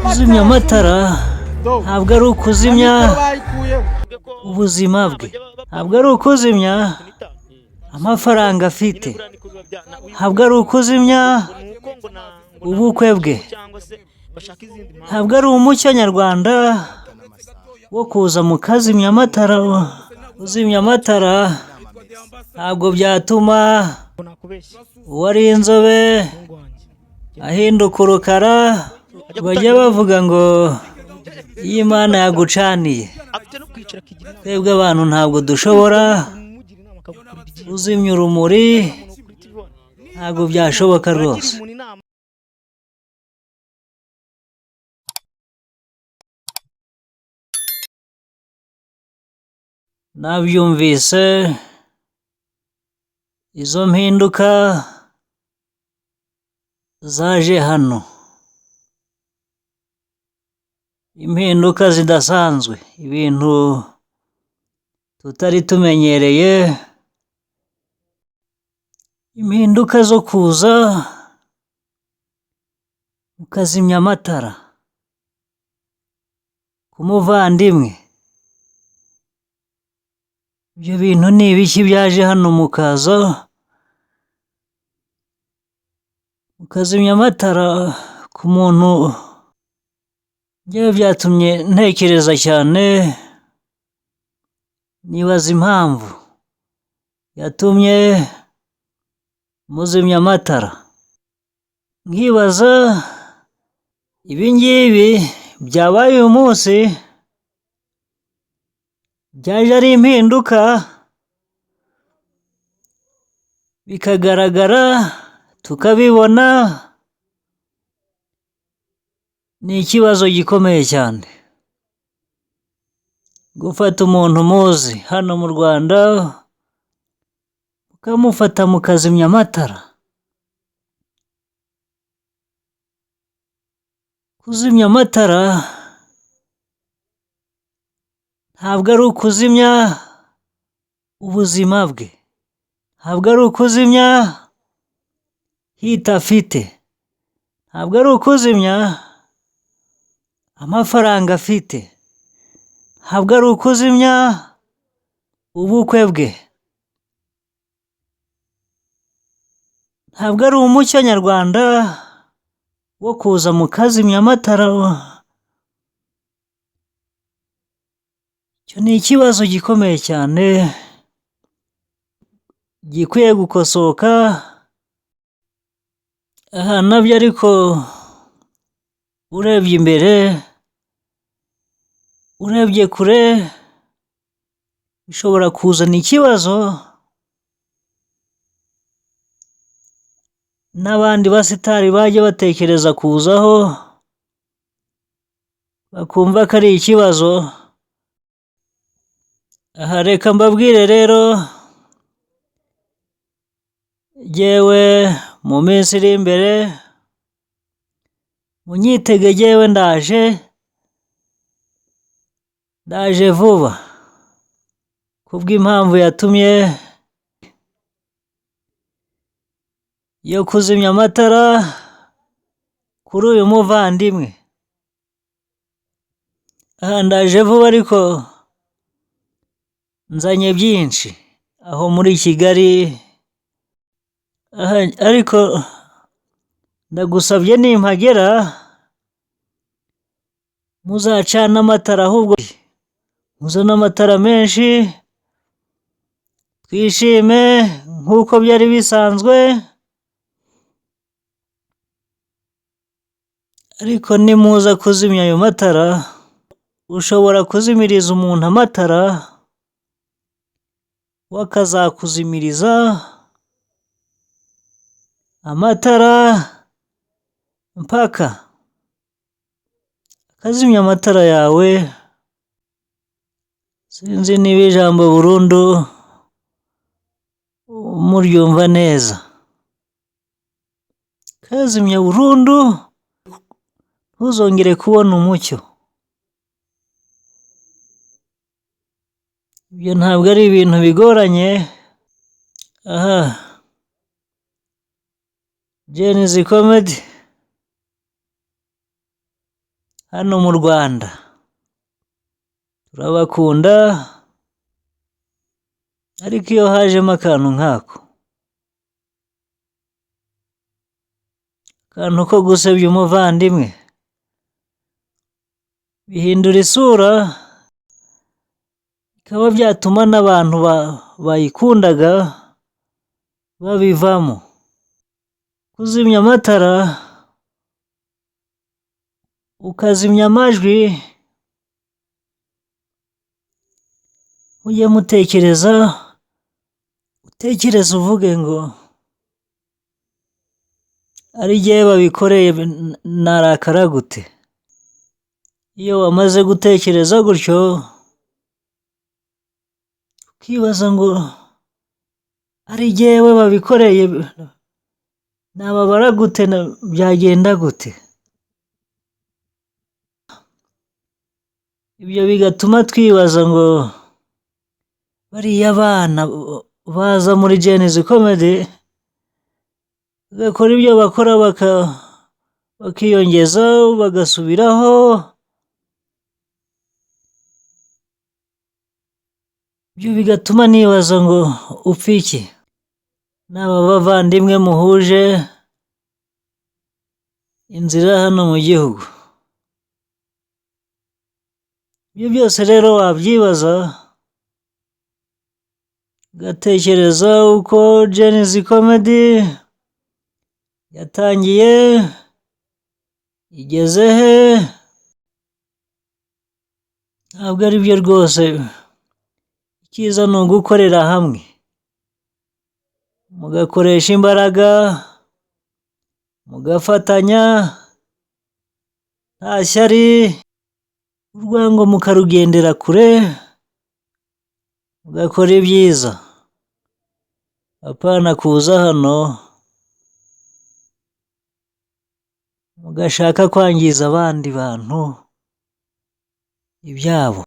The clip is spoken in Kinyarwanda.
kuzimya amatara ntabwo ari ukuzimya ubuzima bwe, ntabwo ari ukuzimya amafaranga afite, ntabwo ari ukuzimya ubukwe bwe, ntabwo ari umuco nyarwanda wo kuza mukazimya amatara. Kuzimya amatara ntabwo byatuma uwari inzobe ahinduka urukara, bajya bavuga ngo iyo Imana yagucaniye. Twebwe abantu ntabwo dushobora kuzimya urumuri, ntabwo byashoboka rwose. Nabyumvise izo mpinduka zaje hano, impinduka zidasanzwe, ibintu tutari tumenyereye, impinduka zo kuza mukazimya amatara ku muvandimwe. Ibyo bintu ni ibiki byaje hano mukaza mukazimya amatara ku muntu? Njyewe byatumye ntekereza cyane, nibaza impamvu yatumye muzimya amatara, nkibaza ibi ngibi byabaye uyu munsi byaje ari impinduka bikagaragara tukabibona, ni ikibazo gikomeye cyane. Gufata umuntu muzi hano mu Rwanda mukamufata mukazimya amatara. Kuzimya amatara ntabwo ari ukuzimya ubuzima bwe, ntabwo ari ukuzimya hita afite, ntabwo ari ukuzimya amafaranga afite, ntabwo ari ukuzimya ubukwe bwe, ntabwo ari umuco nyarwanda wo kuza mukazimya amatara. Icyo ni ikibazo gikomeye cyane gikwiye gukosoka. Aha nabyo ariko urebye imbere, urebye kure, bishobora kuzana ikibazo n'abandi basitari bajya batekereza kuzaho bakumva ko ari ikibazo. Aha reka mbabwire rero, jyewe mu minsi iri imbere munyitege, jyewe ndaje vuba kubw'impamvu yatumye yo kuzimya amatara kuri uyu muvandimwe. Aha ndaje vuba ariko nzanye byinshi aho muri Kigali. Ariko ndagusabye nimpagera muzacana amatara, ahubwo muzane amatara menshi twishime nk'uko byari bisanzwe. Ariko nimuza kuzimya ayo matara, ushobora kuzimiriza umuntu amatara we akazakuzimiriza amatara mpaka akazimya amatara yawe. Sinzi niba ijambo burundu muryumva neza. Kazimya burundu, ntuzongere kubona umucyo. Ibyo ntabwo ari ibintu bigoranye. Aha Jenny's Comedy hano mu Rwanda turabakunda, ariko iyo hajemo akantu nk'ako, akantu ko gusebya umuvandimwe, bihindura isura, bikaba byatuma n'abantu bayikundaga babivamo. Kuzimya amatara, ukazimya amajwi, mujye mutekereza, utekereze uvuge ngo ari jyewe babikoreye narakara gute? Iyo wamaze gutekereza gutyo, ukibaza ngo ari jyewe babikoreye nababara gute, byagenda gute? Ibyo bigatuma twibaza ngo bariya bana baza muri Genesis Comedy bagakora ibyo bakora, bakiyongeza, bagasubiraho, ibyo bigatuma nibaza ngo upfa iki? N'aba bavandimwe muhuje inzira hano mu gihugu. Ibyo byose rero wabyibaza, ugatekereza uko Genesis Comedy yatangiye, igeze he? Ntabwo ari byo rwose. Icyiza ni ugukorera hamwe, mugakoresha imbaraga, mugafatanya, nta shyari, urwango mukarugendera kure, mugakora ibyiza. Apana kuza hano mugashaka kwangiza abandi bantu ibyabo.